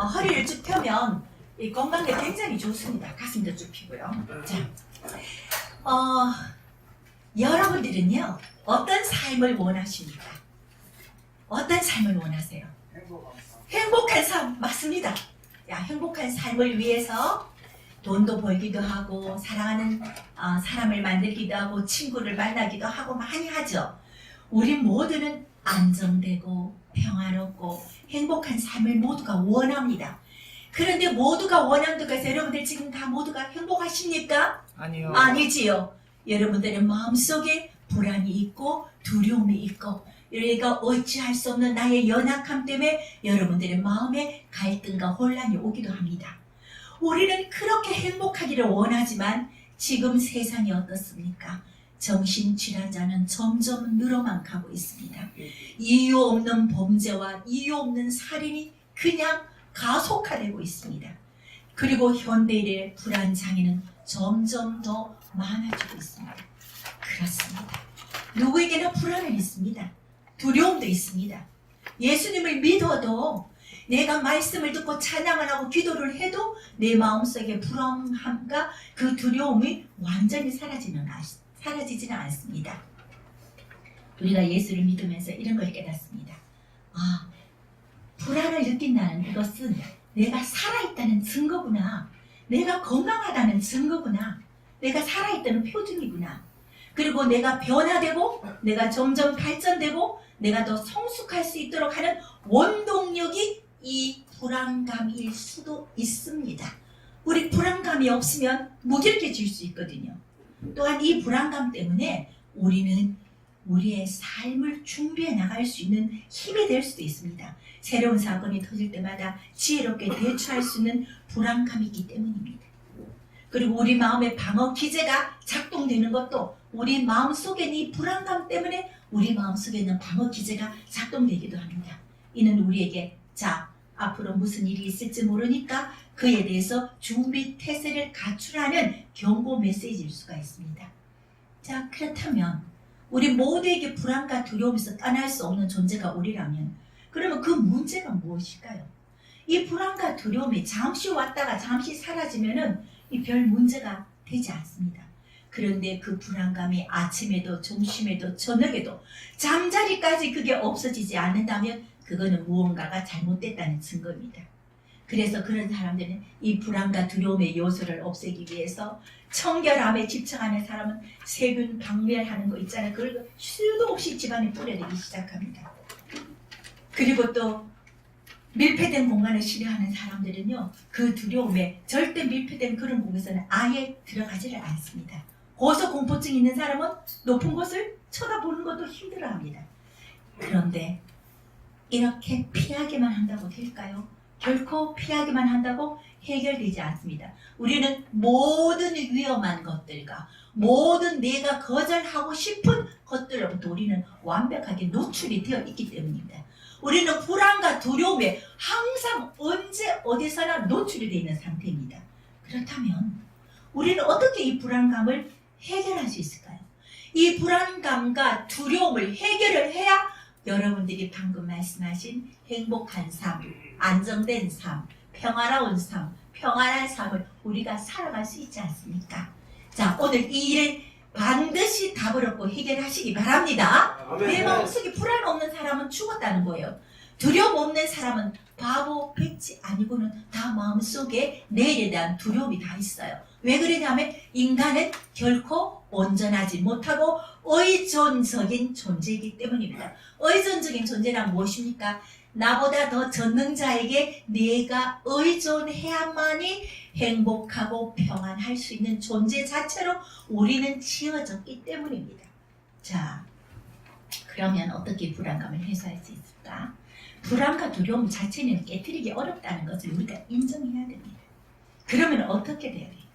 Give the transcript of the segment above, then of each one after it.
허리를 쭉 펴면 이 건강에 굉장히 좋습니다. 가슴도 쭉 펴고요. 자, 여러분들은요 어떤 삶을 원하십니까? 어떤 삶을 원하세요? 행복한 삶 맞습니다. 행복한 삶을 위해서 돈도 벌기도 하고 사랑하는 사람을 만들기도 하고 친구를 만나기도 하고 많이 하죠. 우리 모두는 안정되고 평화롭고 행복한 삶을 모두가 원합니다. 그런데 모두가 원한다고 해서 여러분들 지금 다 모두가 행복하십니까? 아니요. 아니지요. 여러분들의 마음속에 불안이 있고 두려움이 있고 우리가 어찌할 수 없는 나의 연약함 때문에 여러분들의 마음에 갈등과 혼란이 오기도 합니다. 우리는 그렇게 행복하기를 원하지만 지금 세상이 어떻습니까? 정신질환자는 점점 늘어만 가고 있습니다. 이유 없는 범죄와 이유 없는 살인이 그냥 가속화되고 있습니다. 그리고 현대인의 불안장애는 점점 더 많아지고 있습니다. 그렇습니다. 누구에게나 불안은 있습니다. 두려움도 있습니다. 예수님을 믿어도 내가 말씀을 듣고 찬양을 하고 기도를 해도 내 마음속에 불안함과 그 두려움이 완전히 사라지지는 않습니다. 우리가 예수를 믿으면서 이런 걸 깨닫습니다. 불안을 느낀다는 것은 내가 살아있다는 증거구나. 내가 건강하다는 증거구나. 내가 살아있다는 표징이구나. 그리고 내가 변화되고 내가 점점 발전되고 내가 더 성숙할 수 있도록 하는 원동력이 이 불안감일 수도 있습니다. 우리 불안감이 없으면 무기력해질 수 있거든요. 또한 이 불안감 때문에 우리는 우리의 삶을 준비해 나갈 수 있는 힘이 될 수도 있습니다. 새로운 사건이 터질 때마다 지혜롭게 대처할 수 있는 불안감이 있기 때문입니다. 그리고 우리 마음의 방어 기제가 작동되는 것도 우리 마음속에 이 불안감 때문에 우리 마음속에 있는 방어 기제가 작동되기도 합니다. 이는 우리에게 앞으로 무슨 일이 있을지 모르니까 그에 대해서 준비 태세를 갖추라는 경고 메시지일 수가 있습니다. 그렇다면 우리 모두에게 불안과 두려움에서 떠날 수 없는 존재가 우리라면 그러면 그 문제가 무엇일까요? 이 불안과 두려움이 잠시 왔다가 잠시 사라지면은 이 별 문제가 되지 않습니다. 그런데 그 불안감이 아침에도 점심에도 저녁에도 잠자리까지 그게 없어지지 않는다면 그거는 무언가가 잘못됐다는 증거입니다. 그래서 그런 사람들은 이 불안과 두려움의 요소를 없애기 위해서 청결함에 집착하는 사람은 세균 박멸하는 거 있잖아요. 그걸 수도 없이 집안에 뿌려내기 시작합니다. 그리고 또 밀폐된 공간을 싫어하는 사람들은요, 그 두려움에 절대 밀폐된 그런 공간에서는 아예 들어가지를 않습니다. 고소공포증 있는 사람은 높은 곳을 쳐다보는 것도 힘들어합니다. 그런데 이렇게 피하기만 한다고 될까요? 결코 피하기만 한다고 해결되지 않습니다. 우리는 모든 위험한 것들과 모든 내가 거절하고 싶은 것들로부터 우리는 완벽하게 노출이 되어 있기 때문입니다. 우리는 불안과 두려움에 항상 언제 어디서나 노출이 되어 있는 상태입니다. 그렇다면 우리는 어떻게 이 불안감을 해결할 수 있을까요? 이 불안감과 두려움을 해결을 해야 여러분들이 방금 말씀하신 행복한 삶, 안정된 삶, 평화로운 삶, 평안한 삶을 우리가 살아갈 수 있지 않습니까? 오늘 이 일을 반드시 답을 얻고 해결하시기 바랍니다. 내 마음속에 불안 없는 사람은 죽었다는 거예요. 두려움 없는 사람은 바보, 백지 아니고는 다 마음속에 내일에 대한 두려움이 다 있어요. 왜 그러냐면 인간은 결코 온전하지 못하고 의존적인 존재이기 때문입니다. 의존적인 존재란 무엇입니까? 나보다 더 전능자에게 내가 의존해야만이 행복하고 평안할 수 있는 존재 자체로 우리는 지어졌기 때문입니다. 그러면 어떻게 불안감을 해소할 수 있을까? 불안과 두려움 자체는 깨트리기 어렵다는 것을 우리가 인정해야 됩니다. 그러면 어떻게 돼야 될까?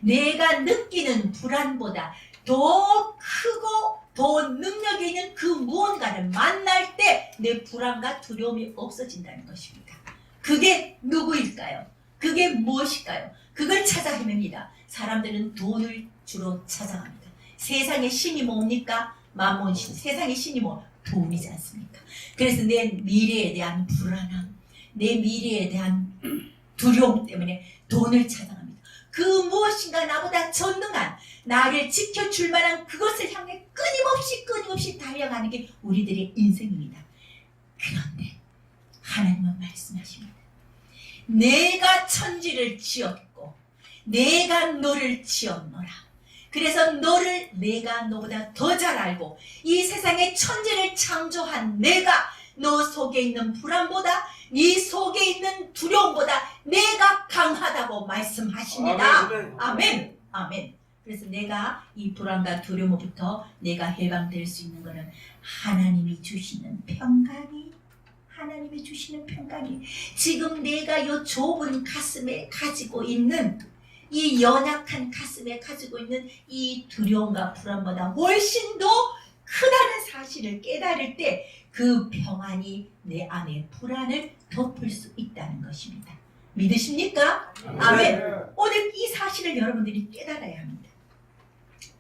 내가 느끼는 불안보다 더 크고 더 능력이 있는 그 무언가를 만날 때 내 불안과 두려움이 없어진다는 것입니다. 그게 누구일까요? 그게 무엇일까요? 그걸 찾아 헤맵니다. 사람들은 돈을 주로 찾아갑니다. 세상의 신이 뭡니까? 만몬신. 세상의 신이 뭐? 돈이지 않습니까? 그래서 내 미래에 대한 불안함, 내 미래에 대한 두려움 때문에 돈을 찾아갑니다. 그 무엇인가 나보다 전능한 나를 지켜줄 만한 그것을 향해 끊임없이 달려가는 게 우리들의 인생입니다. 그런데 하나님은 말씀하십니다. 내가 천지를 지었고 내가 너를 지었노라. 그래서 너를 내가 너보다 더 잘 알고 이 세상의 천지를 창조한 내가 너 속에 있는 불안보다 네 속에 있는 두려움보다 내가 강하다고 말씀하십니다. 아멘. 아멘. 그래서 내가 이 불안과 두려움부터 내가 해방될 수 있는 것은 하나님이 주시는 평강이, 하나님이 주시는 평강이, 지금 내가 이 좁은 가슴에 가지고 있는, 이 연약한 가슴에 가지고 있는 이 두려움과 불안보다 훨씬 더 크다는 사실을 깨달을 때 그 평안이 내 안에 불안을 덮을 수 있다는 것입니다. 믿으십니까? 아멘. 오늘 이 사실을 여러분들이 깨달아야 합니다.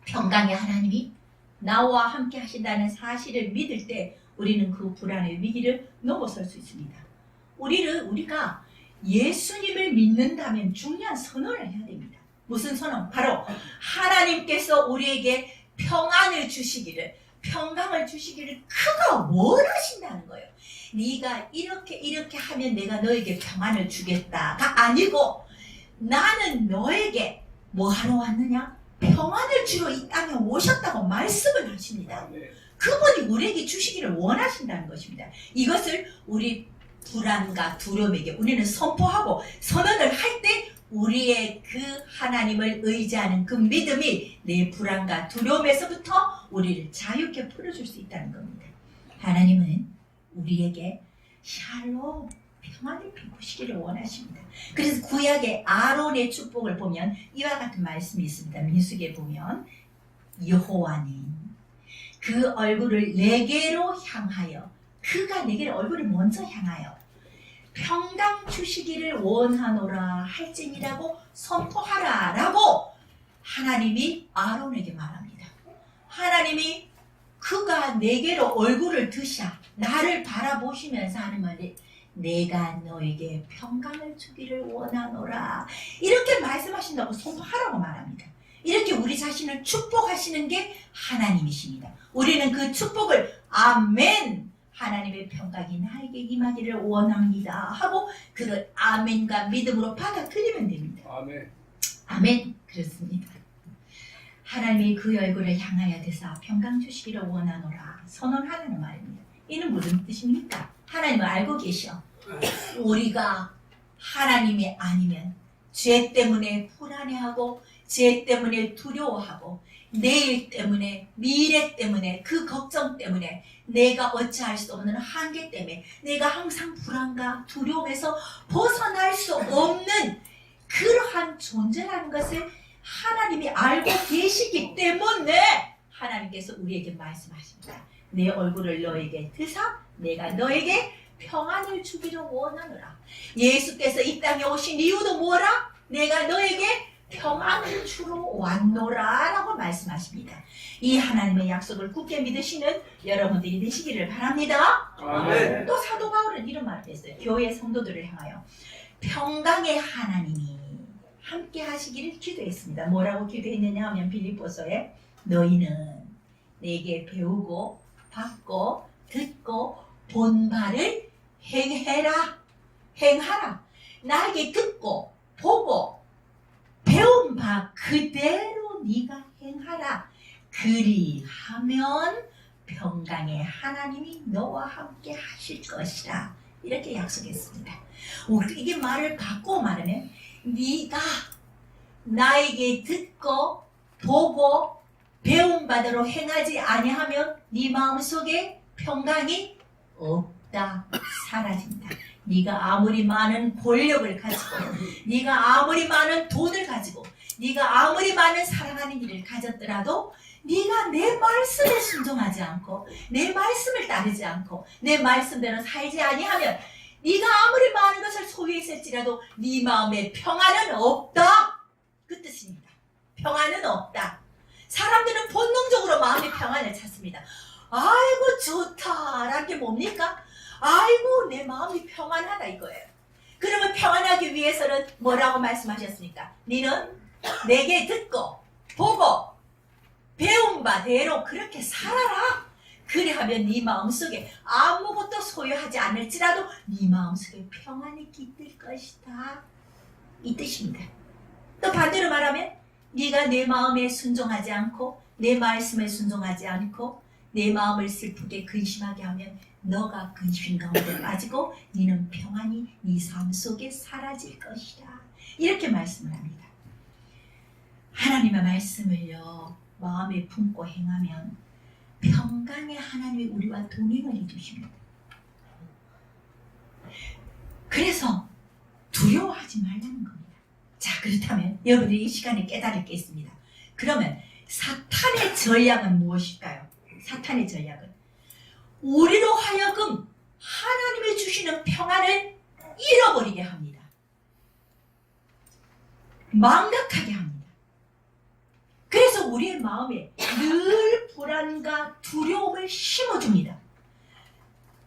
평강의 하나님이 나와 함께 하신다는 사실을 믿을 때 우리는 그 불안의 위기를 넘어설 수 있습니다. 우리가 예수님을 믿는다면 중요한 선언을 해야 됩니다. 무슨 선언? 바로 하나님께서 우리에게 평안을 주시기를, 평강을 주시기를 그가 원하신다는 거예요. 네가 이렇게 하면 내가 너에게 평안을 주겠다가 아니고, 나는 너에게 뭐 하러 왔느냐? 평안을 주러 이 땅에 오셨다고 말씀을 하십니다. 그분이 우리에게 주시기를 원하신다는 것입니다. 이것을 우리 불안과 두려움에게 우리는 선포하고 선언을 할 때 우리의 그 하나님을 의지하는 그 믿음이 내 불안과 두려움에서부터 우리를 자유케 풀어줄 수 있다는 겁니다. 하나님은 우리에게 샬롬, 평안을 베푸시기를 원하십니다. 그래서 구약의 아론의 축복을 보면 이와 같은 말씀이 있습니다. 민수기에 보면 여호와는 그 얼굴을 내게로 향하여, 그가 내게로 얼굴을 먼저 향하여 평강 주시기를 원하노라 할지니라고 선포하라 라고 하나님이 아론에게 말합니다. 하나님이 그가 내게로 얼굴을 드셔 나를 바라보시면서 하는 말이 내가 너에게 평강을 주기를 원하노라, 이렇게 말씀하신다고 선포하라고 말합니다. 이렇게 우리 자신을 축복하시는 게 하나님이십니다. 우리는 그 축복을 아멘, 하나님의 평강이 나에게 임하기를 원합니다 하고 그걸 아멘과 믿음으로 받아들이면 됩니다. 아멘. 아멘. 그렇습니다. 하나님이 그 얼굴을 향하여 대사 평강 주시기를 원하노라 선언하라는 말입니다. 이는 무슨 뜻입니까? 하나님은 알고 계셔. 우리가 하나님이 아니면 죄 때문에 불안해하고 죄 때문에 두려워하고 내일 때문에 미래 때문에 그 걱정 때문에 내가 어찌할 수 없는 한계 때문에 내가 항상 불안과 두려움에서 벗어날 수 없는 그러한 존재라는 것을 하나님이 알고 계시기 때문에 하나님께서 우리에게 말씀하십니다. 내 얼굴을 너에게 드사 내가 너에게 평안을 주기를 원하노라. 예수께서 이 땅에 오신 이유도 뭐라? 내가 너에게 평안을 주러 왔노라 라고 말씀하십니다. 이 하나님의 약속을 굳게 믿으시는 여러분들이 되시기를 바랍니다. 아멘. 또 사도 바울은 이런 말을 했어요. 교회 성도들을 향하여 평강의 하나님이 함께 하시기를 기도했습니다. 뭐라고 기도했느냐 하면 빌립보서에 너희는 내게 배우고 받고 듣고 본 바를 행하라. 나에게 듣고 보고 배운 바 그대로 네가 행하라. 그리하면 평강의 하나님이 너와 함께 하실 것이라. 이렇게 약속했습니다. 이게 말을 바꾸어 말하면 네가 나에게 듣고 보고 배운 바대로 행하지 아니하면 네 마음속에 평강이 없다. 사라진다. 네가 아무리 많은 권력을 가지고 네가 아무리 많은 돈을 가지고 네가 아무리 많은 사랑하는 일을 가졌더라도 네가 내 말씀에 순종하지 않고 내 말씀을 따르지 않고 내 말씀대로 살지 아니하면 네가 아무리 많은 것을 소유했을지라도 네 마음에 평안은 없다. 그 뜻입니다. 평안은 없다. 사람들은 본능적으로 마음의 평안을 찾습니다. 아이고 좋다라는 게 뭡니까? 아이고 내 마음이 평안하다 이거예요. 그러면 평안하기 위해서는 뭐라고 말씀하셨습니까? 너는 내게 듣고 보고 배운 바대로 그렇게 살아라. 그래하면 네 마음속에 아무것도 소유하지 않을지라도 네 마음속에 평안이 깃들 것이다. 이 뜻입니다. 또 반대로 말하면 네가 내 마음에 순종하지 않고 내 말씀에 순종하지 않고 내 마음을 슬프게 근심하게 하면 너가 근심 가운데 빠지고 너는 평안이 네 삶 속에 사라질 것이다. 이렇게 말씀을 합니다. 하나님의 말씀을요 마음에 품고 행하면 평강의 하나님이 우리와 동행을 해주십니다. 그래서 두려워하지 말라는 겁니다. 자, 그렇다면 여러분들이 이 시간에 깨달을 게 있습니다. 그러면 사탄의 전략은 무엇일까요? 사탄의 전략은 우리로 하여금 하나님이 주시는 평안을 잃어버리게 합니다. 망각하게 합니다. 그래서 우리의 마음에 늘 불안과 두려움을 심어줍니다.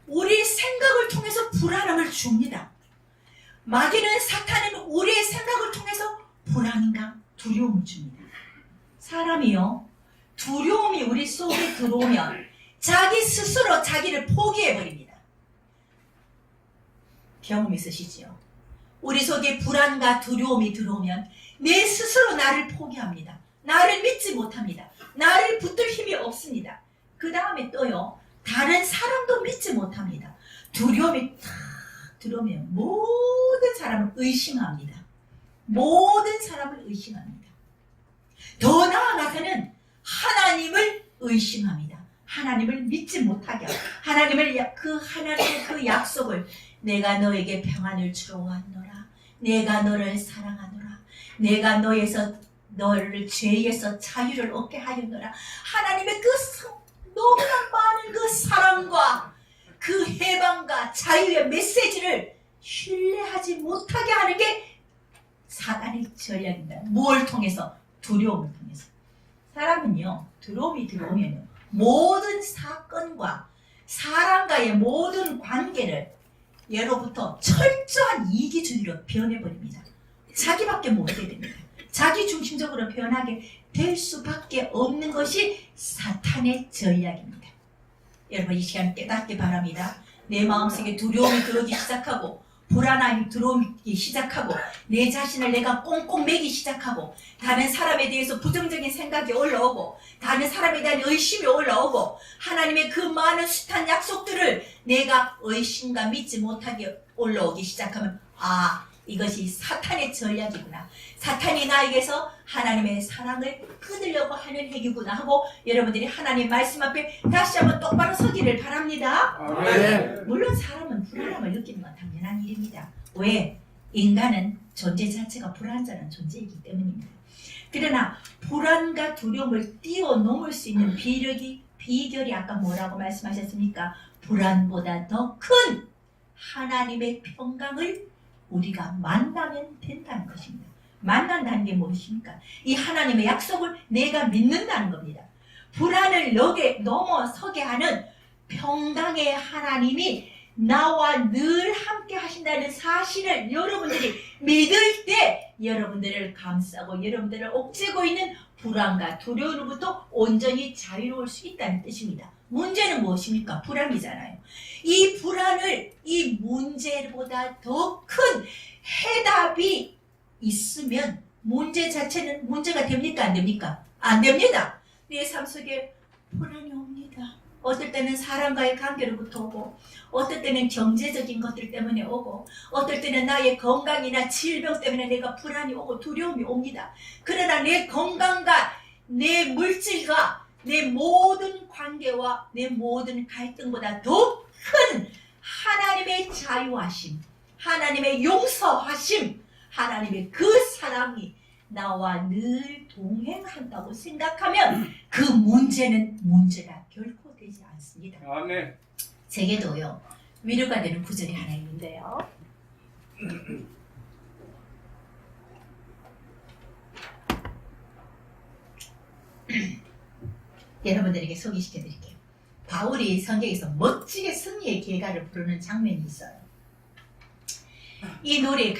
우리 생각을 통해서 불안함을 줍니다. 마귀는 사탄은 우리의 생각을 통해서 불안과 두려움을 줍니다. 사람이요 두려움이 우리 속에 들어오면 자기 스스로 자기를 포기해버립니다. 경험 있으시지요? 우리 속에 불안과 두려움이 들어오면 내 스스로 나를 포기합니다. 나를 믿지 못합니다. 나를 붙들 힘이 없습니다. 그 다음에 또요 다른 사람도 믿지 못합니다. 두려움이 탁 들어오면 모든 사람을 의심합니다. 모든 사람을 의심합니다. 더 나아가서는 하나님을 의심합니다. 하나님을 믿지 못하게 하고 하나님의 그 약속을 내가 너에게 평안을 주러 왔노라. 내가 너를 사랑하노라. 내가 너를 죄에서 자유를 얻게 하였노라. 하나님의 너무나 많은 그 사랑과 그 해방과 자유의 메시지를 신뢰하지 못하게 하는 게 사단의 전략입니다. 뭘 통해서? 두려움을 통해서. 사람은요 두려움이 들어오면 모든 사건과 사람과의 모든 관계를 예로부터 철저한 이기주의로 변해버립니다. 자기밖에 모르게 됩니다. 자기 중심적으로 변하게 될 수밖에 없는 것이 사탄의 전략입니다. 여러분 이 시간 깨닫기 바랍니다. 내 마음속에 두려움이 들어오기 시작하고 불안함이 들어오기 시작하고 내 자신을 내가 꽁꽁 매기 시작하고 다른 사람에 대해서 부정적인 생각이 올라오고 다른 사람에 대한 의심이 올라오고 하나님의 그 많은 숱한 약속들을 내가 의심과 믿지 못하게 올라오기 시작하면 이것이 사탄의 전략이구나. 사탄이 나에게서 하나님의 사랑을 끊으려고 하는 행위구나 하고 여러분들이 하나님 말씀 앞에 다시 한번 똑바로 서기를 바랍니다. 물론 사람은 불안함을 느끼는 건 당연한 일입니다. 왜? 인간은 존재 자체가 불안정한 존재이기 때문입니다. 그러나 불안과 두려움을 뛰어넘을 수 있는 비결이 아까 뭐라고 말씀하셨습니까? 불안보다 더 큰 하나님의 평강을 우리가 만나면 된다는 것입니다. 만난다는 게 무엇입니까? 이 하나님의 약속을 내가 믿는다는 겁니다. 불안을 넘어서게 하는 평강의 하나님이 나와 늘 함께 하신다는 사실을 여러분들이 믿을 때 여러분들을 감싸고 여러분들을 옥죄고 있는 불안과 두려움으로부터 온전히 자유로울 수 있다는 뜻입니다. 문제는 무엇입니까? 불안이잖아요. 이 불안을 이 문제보다 더 큰 해답이 있으면 문제 자체는 문제가 됩니까? 안 됩니까? 안 됩니다. 내 삶 속에 불안이 옵니다. 어떨 때는 사람과의 관계로부터 오고 어떨 때는 경제적인 것들 때문에 오고 어떨 때는 나의 건강이나 질병 때문에 내가 불안이 오고 두려움이 옵니다. 그러나 내 건강과 내 물질과 내 모든 관계와 내 모든 갈등보다 더 큰 하나님의 자유하심, 하나님의 용서하심, 하나님의 그 사랑이 나와 늘 동행한다고 생각하면 그 문제는 문제가 결코 되지 않습니다. 아멘. 제게도요 위로가 되는 구절이 하나 있는데요. 여러분들에게 소개시켜 드릴게요. 바울이 성경에서 멋지게 승리의 계가를 부르는 장면이 있어요. 이 노래의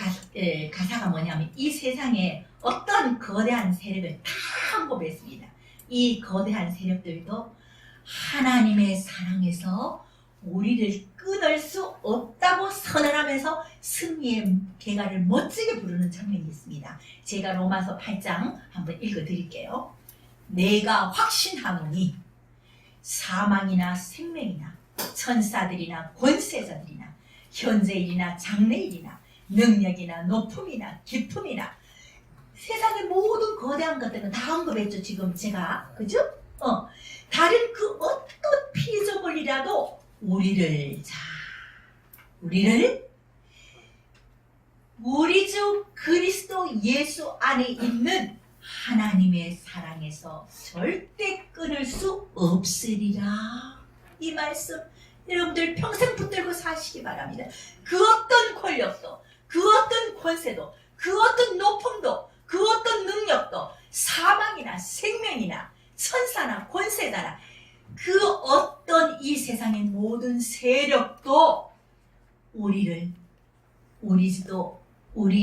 가사가 뭐냐면 이 세상에 어떤 거대한 세력을 다 항복했습니다. 이 거대한 세력들도 하나님의 사랑에서 우리를 끊을 수 없다고 선언하면서 승리의 계가를 멋지게 부르는 장면이 있습니다. 제가 로마서 8장 한번 읽어드릴게요. 내가 확신하노니 사망이나 생명이나 천사들이나 권세자들이나 현재일이나 장래일이나 능력이나 높음이나 깊음이나 세상의 모든 거대한 것들은 다 언급했죠. 지금 제가 그죠? 다른 그 어떤 피조물이라도 우리를 우리 주 그리스도 예수 안에 있는 하나님의 사랑에서 절대 끊을 수 없으리라. 이 말씀 여러분들 평생 붙들고 사시기 바랍니다. 그 어떤 권력도, 그 어떤 권세도, 그 어떤 높음도, 그 어떤 능력도, 사망이나 생명이나 천사나 권세자나 그 어떤 이 세상의 모든 세력도 우리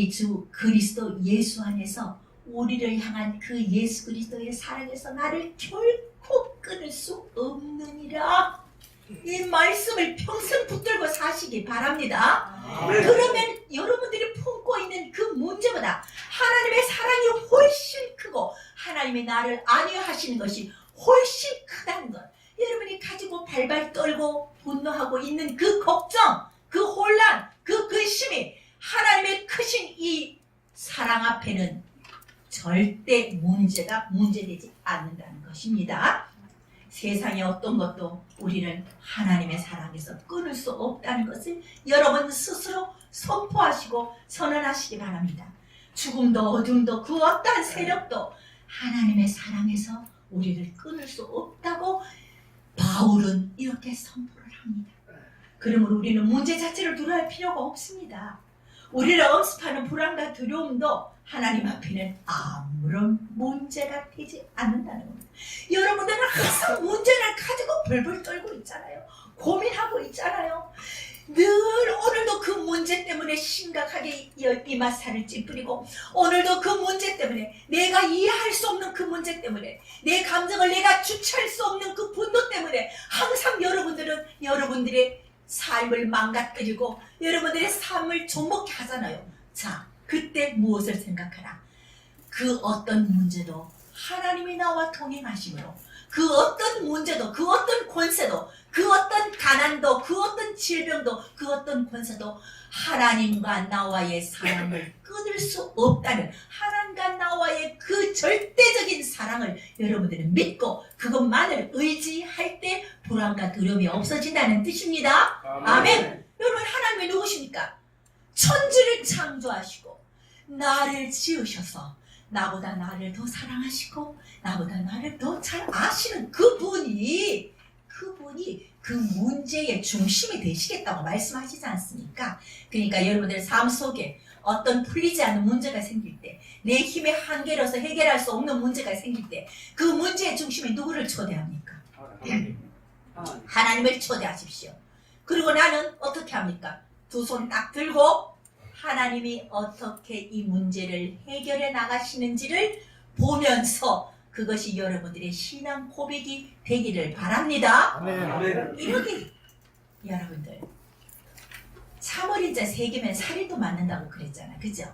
주 그리스도 예수 안에서 우리를 향한 그 예수 그리스도의 사랑에서 나를 결코 끊을 수 없느니라. 이 말씀을 평생 붙들고 사시기 바랍니다. 그러면 여러분들이 품고 있는 그 문제보다 하나님의 사랑이 훨씬 크고 하나님의 나를 안위하시는 것이 훨씬 크다는 것, 여러분이 가지고 발발 떨고 분노하고 있는 그 걱정, 그 혼란, 그 근심이 하나님의 크신 이 사랑 앞에는 절대 문제되지 않는다는 것입니다. 세상의 어떤 것도 우리를 하나님의 사랑에서 끊을 수 없다는 것을 여러분 스스로 선포하시고 선언하시기 바랍니다. 죽음도 어둠도 그 어떠한 세력도 하나님의 사랑에서 우리를 끊을 수 없다고 바울은 이렇게 선포를 합니다. 그러므로 우리는 문제 자체를 두려워할 필요가 없습니다. 우리를 엄습하는 불안과 두려움도 하나님 앞에는 아무런 문제가 되지 않는다는 겁니다. 여러분들은 항상 문제를 가지고 벌벌 떨고 있잖아요. 고민하고 있잖아요. 늘 오늘도 그 문제 때문에 심각하게 이마살을 찌푸리고, 오늘도 그 문제 때문에 내가 이해할 수 없는 그 문제 때문에 내 감정을 내가 주체할 수 없는 그 분노 때문에 항상 여러분들은 여러분들의 삶을 망가뜨리고 여러분들의 삶을 좀먹게 하잖아요. 자, 그때 무엇을 생각하라? 그 어떤 문제도 하나님이 나와 동행하심으로, 그 어떤 문제도, 그 어떤 권세도, 그 어떤 가난도, 그 어떤 질병도, 그 어떤 권세도 하나님과 나와의 사랑을 끊을 수 없다는, 하나님과 나와의 그 절대적인 사랑을 여러분들은 믿고 그것만을 의지할 때 불안과 두려움이 없어진다는 뜻입니다. 아멘. 여러분, 하나님이 누구십니까? 천지를 창조하시고 나를 지으셔서 나보다 나를 더 사랑하시고 나보다 나를 더 잘 아시는 그분이 그 문제의 중심이 되시겠다고 말씀하시지 않습니까? 그러니까 여러분들 삶 속에 어떤 풀리지 않는 문제가 생길 때, 내 힘의 한계로서 해결할 수 없는 문제가 생길 때 그 문제의 중심에 누구를 초대합니까? 하나님을 초대하십시오. 그리고 나는 어떻게 합니까? 두 손 딱 들고 하나님이 어떻게 이 문제를 해결해 나가시는지를 보면서 그것이 여러분들의 신앙 고백이 되기를 바랍니다. 아멘. 이렇게 여러분들, 참어린 자 3개면 살인도 맞는다고 그랬잖아, 그죠?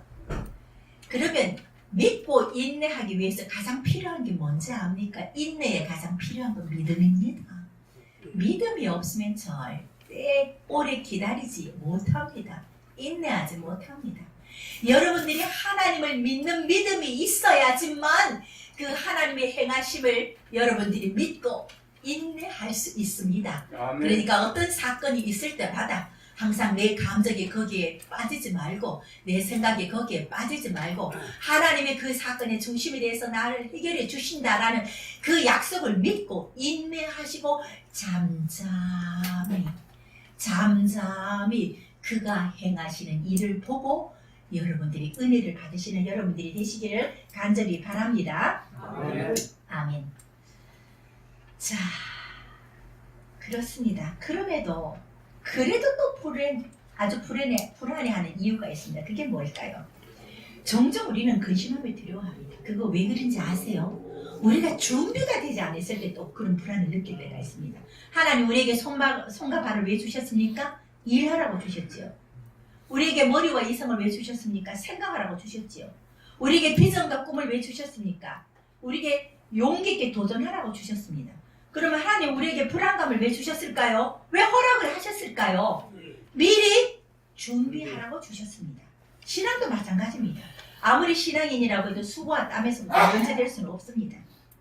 그러면 믿고 인내하기 위해서 가장 필요한 게 뭔지 압니까? 인내에 가장 필요한 건 믿음입니다. 믿음이 없으면 절대 오래 기다리지 못합니다. 인내하지 못합니다. 여러분들이 하나님을 믿는 믿음이 있어야지만 그 하나님의 행하심을 여러분들이 믿고 인내할 수 있습니다. 아멘. 그러니까 어떤 사건이 있을 때마다 항상 내 감정이 거기에 빠지지 말고, 내 생각이 거기에 빠지지 말고, 하나님의 그 사건의 중심에 대해서 나를 해결해 주신다라는 그 약속을 믿고 인내하시고 잠잠히 그가 행하시는 일을 보고 여러분들이 은혜를 받으시는 여러분들이 되시기를 간절히 바랍니다. 아멘. 아멘. 자, 그렇습니다. 그래도 또 아주 불안해하는 이유가 있습니다. 그게 뭘까요? 종종 우리는 근심함을 두려워합니다. 그거 왜 그런지 아세요? 우리가 준비가 되지 않았을 때 또 그런 불안을 느낄 때가 있습니다. 하나님 우리에게 손과 발을 왜 주셨습니까? 일하라고 주셨지요. 우리에게 머리와 이성을 왜 주셨습니까? 생각하라고 주셨지요. 우리에게 비전과 꿈을 왜 주셨습니까? 우리에게 용기 있게 도전하라고 주셨습니다. 그러면 하나님 우리에게 불안감을 왜 주셨을까요? 왜 허락을 하셨을까요? 미리 준비하라고 주셨습니다. 신앙도 마찬가지입니다. 아무리 신앙인이라고 해도 수고와 땀에서 면제될 수는 없습니다.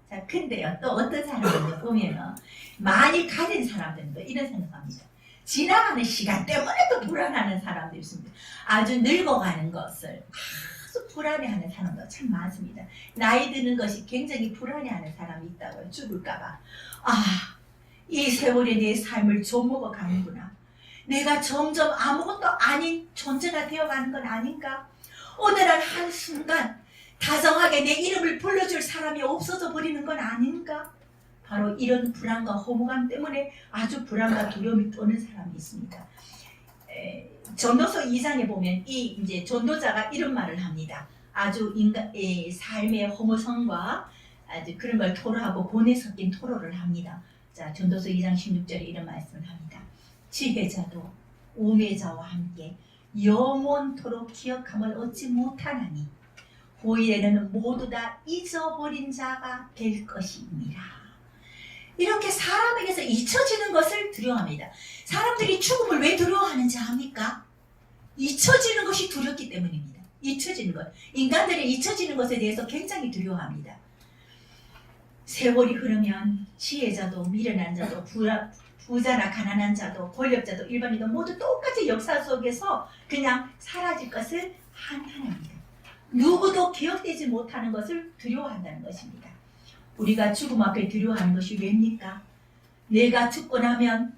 자, 근데요, 또 어떤 사람들 보면은 많이 가진 사람들도 이런 생각합니다. 지나가는 시간 때문에 또 불안하는 사람도 있습니다. 아주 늙어가는 것을 아주 불안해하는 사람도 참 많습니다. 나이 드는 것이 굉장히 불안해하는 사람이 있다고요. 죽을까봐. 이 세월이 내 삶을 좀먹어 가는구나. 내가 점점 아무것도 아닌 존재가 되어가는 건 아닌가? 어느 날 한순간 다정하게 내 이름을 불러줄 사람이 없어져 버리는 건 아닌가? 바로 이런 불안과 허무감 때문에 아주 불안과 두려움이 떠는 사람이 있습니다. 전도서 2장에 보면 이제 전도자가 이런 말을 합니다. 아주 삶의 허무성과 아주 그런 걸 토로하고 본에 섞인 토로를 합니다. 자, 전도서 2장 16절에 이런 말씀을 합니다. 지혜자도 우매자와 함께 영원토록 기억함을 얻지 못하나니 후일에는 모두 다 잊어버린 자가 될 것입니다. 이렇게 사람에게서 잊혀지는 것을 두려워합니다. 사람들이 죽음을 왜 두려워하는지 압니까? 잊혀지는 것이 두렵기 때문입니다. 잊혀지는 것. 인간들이 잊혀지는 것에 대해서 굉장히 두려워합니다. 세월이 흐르면 지혜자도 미련한 자도 부자나 가난한 자도 권력자도 일반인도 모두 똑같이 역사 속에서 그냥 사라질 것을 한탄합니다. 누구도 기억되지 못하는 것을 두려워한다는 것입니다. 우리가 죽음 앞에 두려워하는 것이 왜입니까? 내가 죽고 나면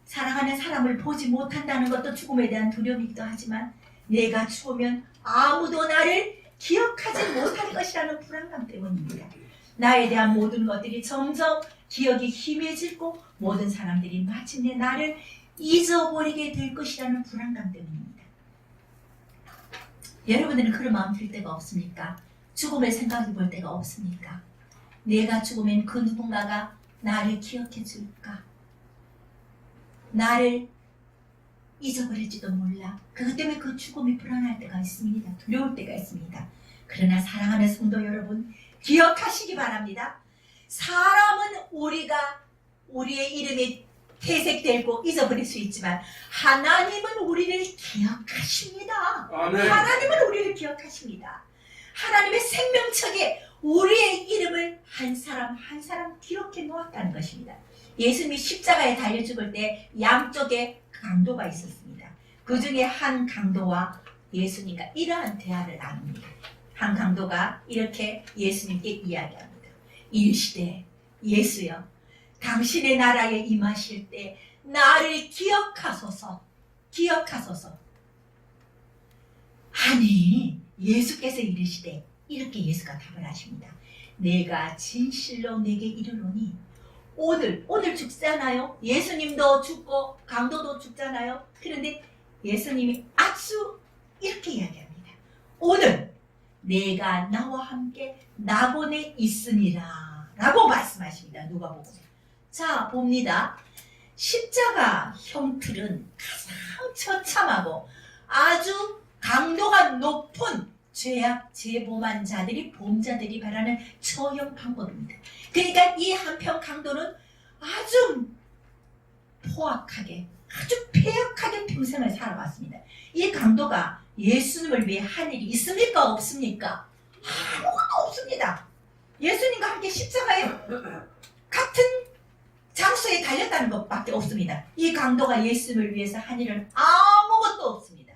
사랑하는 사람을 보지 못한다는 것도 죽음에 대한 두려움이기도 하지만 내가 죽으면 아무도 나를 기억하지 못할 것이라는 불안감 때문입니다. 나에 대한 모든 것들이 점점 기억이 희미해지고 모든 사람들이 마침내 나를 잊어버리게 될 것이라는 불안감 때문입니다. 여러분들은 그런 마음 들 때가 없습니까? 죽음을 생각해 볼 때가 없습니까? 내가 죽으면 그 누군가가 나를 기억해 줄까? 나를 잊어버릴지도 몰라. 그것 때문에 그 죽음이 불안할 때가 있습니다. 두려울 때가 있습니다. 그러나 사랑하는 성도 여러분, 기억하시기 바랍니다. 사람은 우리의 이름이 퇴색되고 잊어버릴 수 있지만 하나님은 우리를 기억하십니다. 아멘. 하나님은 우리를 기억하십니다. 하나님의 생명책에 우리의 이름을 한 사람 한 사람 기록해 놓았다는 것입니다. 예수님이 십자가에 달려 죽을 때 양쪽에 강도가 있었습니다. 그 중에 한 강도와 예수님과 이러한 대화를 나눕니다. 한 강도가 이렇게 예수님께 이야기합니다. 일시대 예수여, 당신의 나라에 임하실 때 나를 기억하소서. 아니, 예수께서 이르시되 이렇게 예수가 답을 하십니다. 내가 진실로 내게 이르노니 오늘 죽잖아요. 예수님도 죽고 강도도 죽잖아요. 그런데 예수님이 아주 이렇게 이야기합니다. 오늘 내가 나와 함께 낙원에 있으니라 라고 말씀하십니다. 누가복음. 자, 봅니다. 십자가 형틀은 가장 처참하고 아주 강도가 높은 죄악 재범한 자들이 범자들이 바라는 처형 방법입니다. 그러니까 이 한편 강도는 아주 포악하게 아주 폐역하게 평생을 살아왔습니다. 이 강도가 예수님을 위해 한 일이 있습니까? 없습니까? 아무것도 없습니다. 예수님과 함께 십자가에 같은 장소에 달렸다는 것밖에 없습니다. 이 강도가 예수님을 위해서 한 일은 아무것도 없습니다.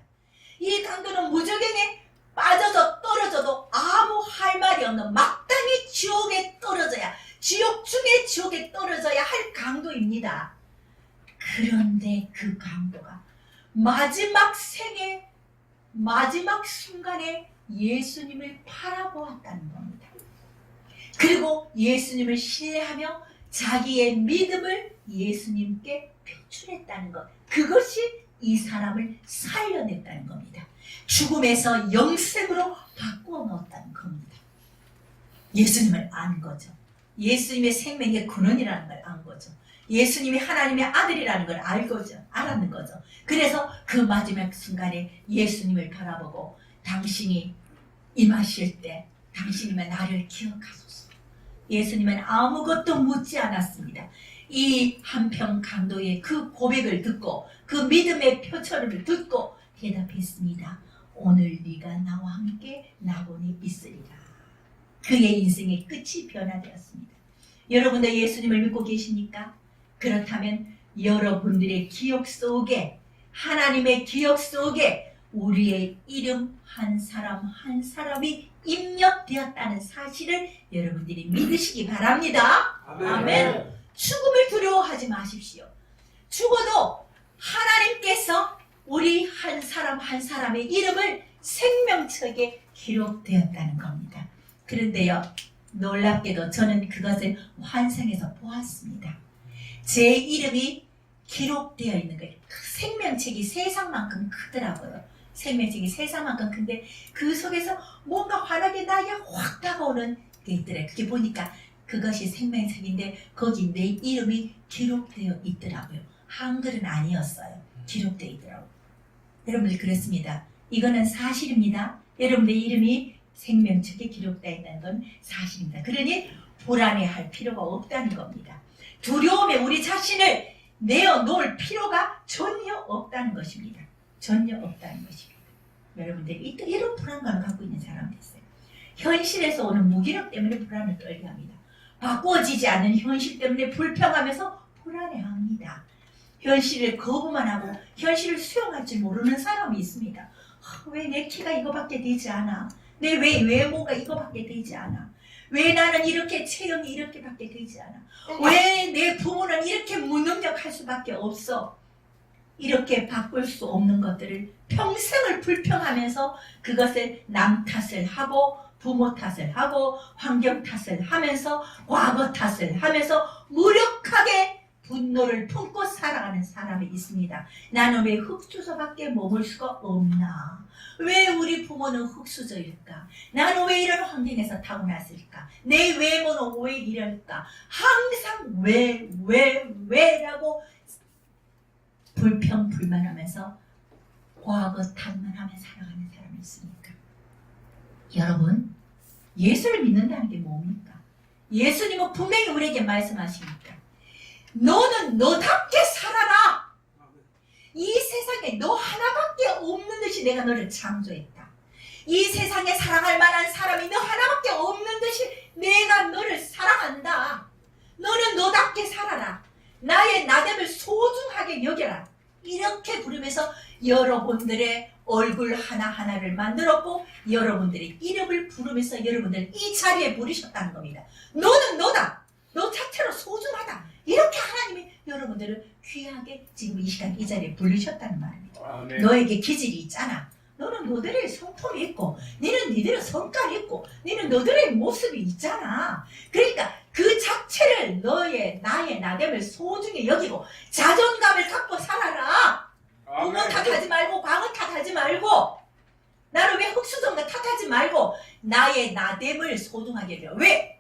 이 강도는 무저갱에 빠져서 떨어져도 아무 할 말이 없는 막당히 지옥에 떨어져야, 지옥 중에 지옥에 떨어져야 할 강도입니다. 그런데 그 강도가 마지막 생에 마지막 순간에 예수님을 바라보았다는 겁니다. 그리고 예수님을 신뢰하며 자기의 믿음을 예수님께 표출했다는 것. 그것이 이 사람을 살려냈다는 겁니다. 죽음에서 영생으로 바꾸어 넣었다는 겁니다. 예수님을 안 거죠. 예수님의 생명의 근원이라는 걸 안 거죠. 예수님이 하나님의 아들이라는 걸 알았는 거죠. 그래서 그 마지막 순간에 예수님을 바라보고 당신이 임하실 때 당신이면 나를 기억하소서. 예수님은 아무것도 묻지 않았습니다. 이 한평 강도의 그 고백을 듣고 그 믿음의 표처를 듣고 대답했습니다. 오늘 네가 나와 함께 낙원에 있으리라. 그의 인생의 끝이 변화되었습니다. 여러분도 예수님을 믿고 계십니까? 그렇다면 여러분들의 기억 속에, 하나님의 기억 속에 우리의 이름 한 사람 한 사람이 입력되었다는 사실을 여러분들이 믿으시기 바랍니다. 아멘. 죽음을 두려워하지 마십시오. 죽어도 하나님께서 우리 한 사람 한 사람의 이름을 생명책에 기록되었다는 겁니다. 그런데요, 놀랍게도 저는 그것을 환상에서 보았습니다. 제 이름이 기록되어 있는 거예요. 그 생명책이 세상만큼 크더라고요. 생명책이 세상만큼 큰데 그 속에서 뭔가 환하게 나에게 확 다가오는 게 있더래요. 그게 보니까 그것이 생명책인데 거기 내 이름이 기록되어 있더라고요. 한글은 아니었어요. 기록되어 있더라고요. 여러분들 그렇습니다. 이거는 사실입니다. 여러분의 이름이 생명책에 기록되어 있다는 건 사실입니다. 그러니 불안해할 필요가 없다는 겁니다. 두려움에 우리 자신을 내어놓을 필요가 전혀 없다는 것입니다. 전혀 없다는 것입니다. 여러분들이 이런 불안감을 갖고 있는 사람이 있어요. 현실에서 오는 무기력 때문에 불안을 떨게 합니다. 바꿔지지 않는 현실 때문에 불평하면서 불안해합니다. 현실을 거부만 하고 현실을 수용할 줄 모르는 사람이 있습니다. 왜 내 키가 이거밖에 되지 않아? 내 외모가 이거밖에 되지 않아? 왜 나는 이렇게 체형이 이렇게밖에 되지 않아? 왜 내 부모는 이렇게 무능력할 수밖에 없어? 이렇게 바꿀 수 없는 것들을 평생을 불평하면서 그것을 남 탓을 하고 부모 탓을 하고 환경 탓을 하면서 과거 탓을 하면서 무력하게 분노를 품고 살아가는 사람이 있습니다. 나는 왜 흙수저밖에 머물 수가 없나? 왜 우리 부모는 흙수저일까? 나는 왜 이런 환경에서 타고났을까? 내 외모는 왜 이럴까? 항상 왜라고 불평불만하면서 과거 탓만 하며 살아가는 사람이 있습니까? 여러분, 예수를 믿는다는 게 뭡니까? 예수님은 분명히 우리에게 말씀하십니까? 너는 너답게 살아라. 이 세상에 너 하나밖에 없는 듯이 내가 너를 창조했다. 이 세상에 사랑할 만한 사람이 너 하나밖에 없는 듯이 내가 너를 사랑한다. 너는 너답게 살아라. 나의 나됨을 소중하게 여겨라. 이렇게 부르면서 여러분들의 얼굴 하나하나를 만들었고 여러분들의 이름을 부르면서 여러분들 이 자리에 부르셨다는 겁니다. 너는 너다. 너 자체로 소중하다. 이렇게 하나님이 여러분들을 귀하게 지금 이 시간 이 자리에 부르셨다는 말입니다. 아멘. 너에게 기질이 있잖아. 너는 너들의 성품이 있고 너는 너들의 성깔이 있고 너는 너들의 모습이 있잖아. 그러니까 그 자체를 나의 나됨을 소중히 여기고 자존감을 갖고 살아라. 부모 탓하지 말고 광어 탓하지 말고 나를 왜 흙수저인가 탓하지 말고 나의 나됨을 소중하게 여겨. 왜?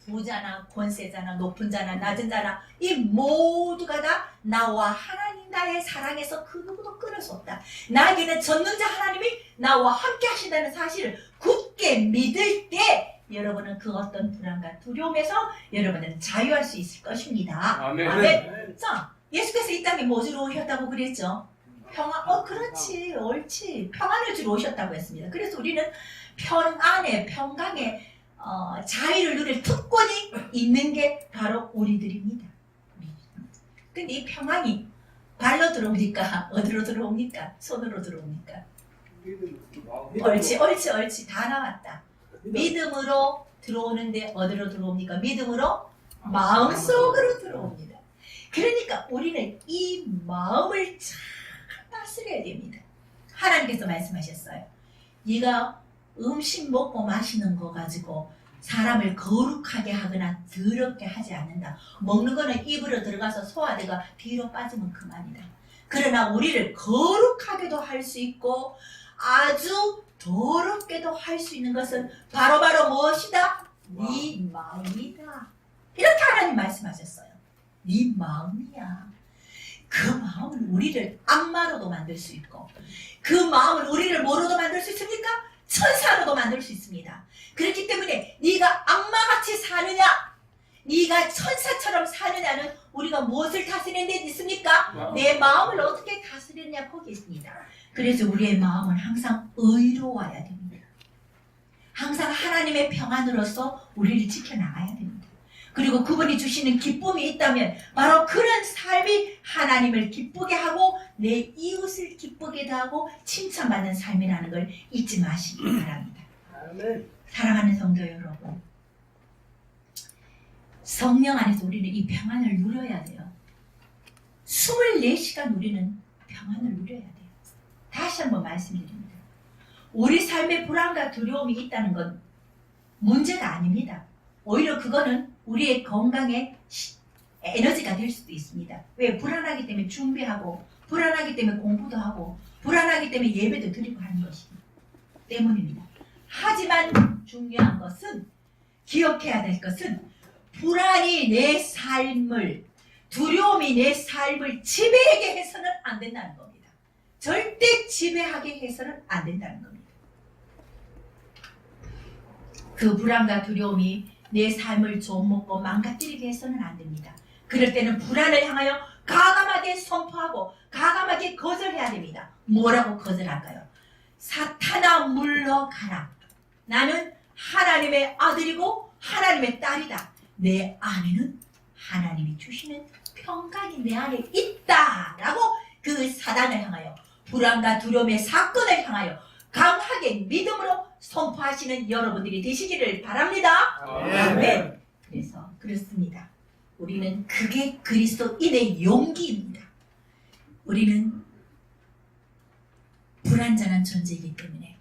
부자나 권세자나 높은 자나 낮은 자나 이 모두가 다 나와 하나님 나의 사랑에서 그 누구도 끊을 수 없다. 나에게는 전능자 하나님이 나와 함께 하신다는 사실을 굳게 믿을 때 여러분은 그 어떤 불안과 두려움에서 여러분은 자유할 수 있을 것입니다. 아멘. 아멘. 자, 예수께서 이 땅에 뭐 주러 오셨다고 그랬죠? 평안. 그렇지, 옳지. 평안을 주러 오셨다고 했습니다. 그래서 우리는 평안에 평강에 자유를 누릴 특권이 있는 게 바로 우리들입니다. 근데 이 평안이 발로 들어옵니까? 어디로 들어옵니까? 손으로 들어옵니까? 옳지. 다 나왔다. 믿음으로 들어오는데 어디로 들어옵니까? 믿음으로 마음속으로 들어옵니다. 그러니까 우리는 이 마음을 잘 다스려야 됩니다. 하나님께서 말씀하셨어요. 네가 음식 먹고 마시는 거 가지고 사람을 거룩하게 하거나 더럽게 하지 않는다. 먹는 거는 입으로 들어가서 소화되가 뒤로 빠지면 그만이다. 그러나 우리를 거룩하게도 할 수 있고 아주 더럽게도 할 수 있는 것은 바로바로 무엇이다? 네 마음이다. 이렇게 하나님 말씀하셨어요. 네 마음이야. 그 마음은 우리를 악마로도 만들 수 있고 그 마음은 우리를 뭐로도 만들 수 있습니까? 천사로도 만들 수 있습니다. 그렇기 때문에 네가 악마같이 사느냐 네가 천사처럼 사느냐는 우리가 무엇을 다스리는 데 있습니까? 내 마음을 어떻게 다스리느냐 거기 있습니다. 그래서 우리의 마음은 항상 의로워야 됩니다. 항상 하나님의 평안으로서 우리를 지켜나가야 됩니다. 그리고 그분이 주시는 기쁨이 있다면 바로 그런 삶이 하나님을 기쁘게 하고 내 이웃을 기쁘게도 하고 칭찬받는 삶이라는 걸 잊지 마시기 바랍니다. 사랑하는 성도 여러분, 성령 안에서 우리는 이 평안을 누려야 돼요. 24시간 우리는 평안을 누려야 돼요. 다시 한번 말씀드립니다. 우리 삶에 불안과 두려움이 있다는 건 문제가 아닙니다. 오히려 그거는 우리의 건강에 에너지가 될 수도 있습니다. 왜? 불안하기 때문에 준비하고 불안하기 때문에 공부도 하고 불안하기 때문에 예배도 드리고 하는 것이 때문입니다. 하지만 중요한 것은 기억해야 될 것은 불안이 내 삶을 두려움이 내 삶을 지배하게 해서는 안 된다는 겁니다. 절대 지배하게 해서는 안 된다는 겁니다. 그 불안과 두려움이 내 삶을 좀먹고 망가뜨리게 해서는 안 됩니다. 그럴 때는 불안을 향하여 과감하게 선포하고 과감하게 거절해야 됩니다. 뭐라고 거절할까요? 사탄아 물러가라. 나는 하나님의 아들이고 하나님의 딸이다. 내 안에는 하나님이 주시는 평강이 내 안에 있다라고 그 사단을 향하여 불안과 두려움의 사건을 향하여 강하게 믿음으로 선포하시는 여러분들이 되시기를 바랍니다. 아멘. 그래서 그렇습니다. 우리는 그게 그리스도인의 용기입니다. 우리는 불완전한 존재이기 때문에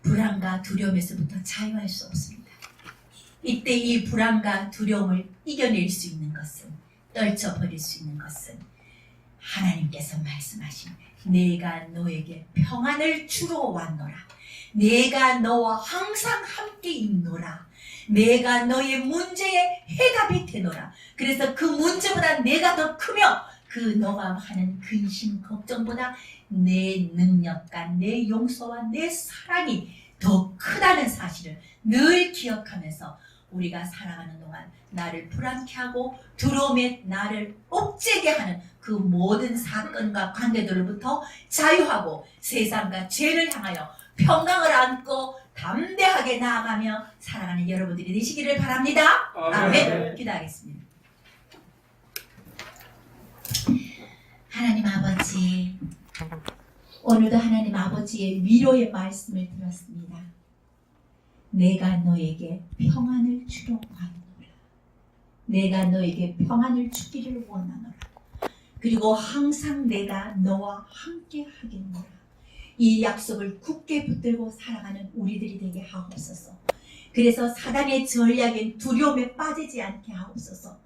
불안과 두려움에서부터 자유할 수 없습니다. 이때 이 불안과 두려움을 이겨낼 수 있는 것은 떨쳐버릴 수 있는 것은 하나님께서 말씀하신 내가 너에게 평안을 주러 왔노라. 내가 너와 항상 함께 있노라. 내가 너의 문제에 해답이 되노라. 그래서 그 문제보다 내가 더 크며 그 너가 하는 근심 걱정보다 내 능력과 내 용서와 내 사랑이 더 크다는 사실을 늘 기억하면서 우리가 살아가는 동안 나를 불안케 하고 두려움에 나를 옥죄게 하는 그 모든 사건과 관계들로부터 자유하고 세상과 죄를 향하여 평강을 안고 담대하게 나아가며 살아가는 여러분들이 되시기를 바랍니다. 아멘. 기도하겠습니다. 하나님 아버지, 오늘도 하나님 아버지의 위로의 말씀을 들었습니다. 내가 너에게 평안을 주러 왔노라. 내가 너에게 평안을 주기를 원하노라. 그리고 항상 내가 너와 함께 하겠노라. 이 약속을 굳게 붙들고 살아가는 우리들이 되게 하옵소서. 그래서 사단의 전략인 두려움에 빠지지 않게 하옵소서.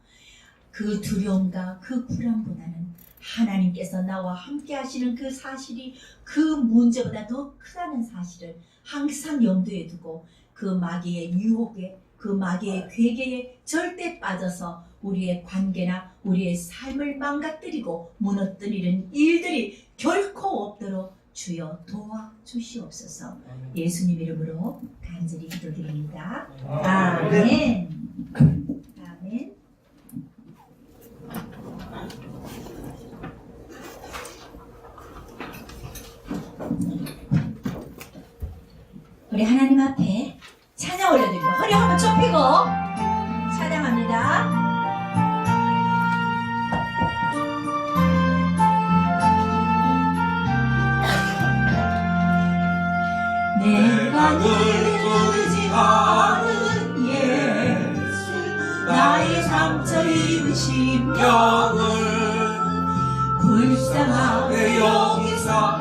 그 두려움과 그 불안보다는 하나님께서 나와 함께 하시는 그 사실이 그 문제보다 더 크다는 사실을 항상 염두에 두고 그 마귀의 유혹에 그 마귀의 괴계에 절대 빠져서 우리의 관계나 우리의 삶을 망가뜨리고 무너뜨리는 일들이 결코 없도록 주여 도와주시옵소서. 예수님 이름으로 간절히 기도드립니다. 아멘. 아멘. 우리 하나님 앞에 찬양 올려드립니다. 허리 한번 쭉 펴고 찬양합니다. 내가 늘 의지하는 예수 나의 상처 입으신 병을 불쌍하게 여기사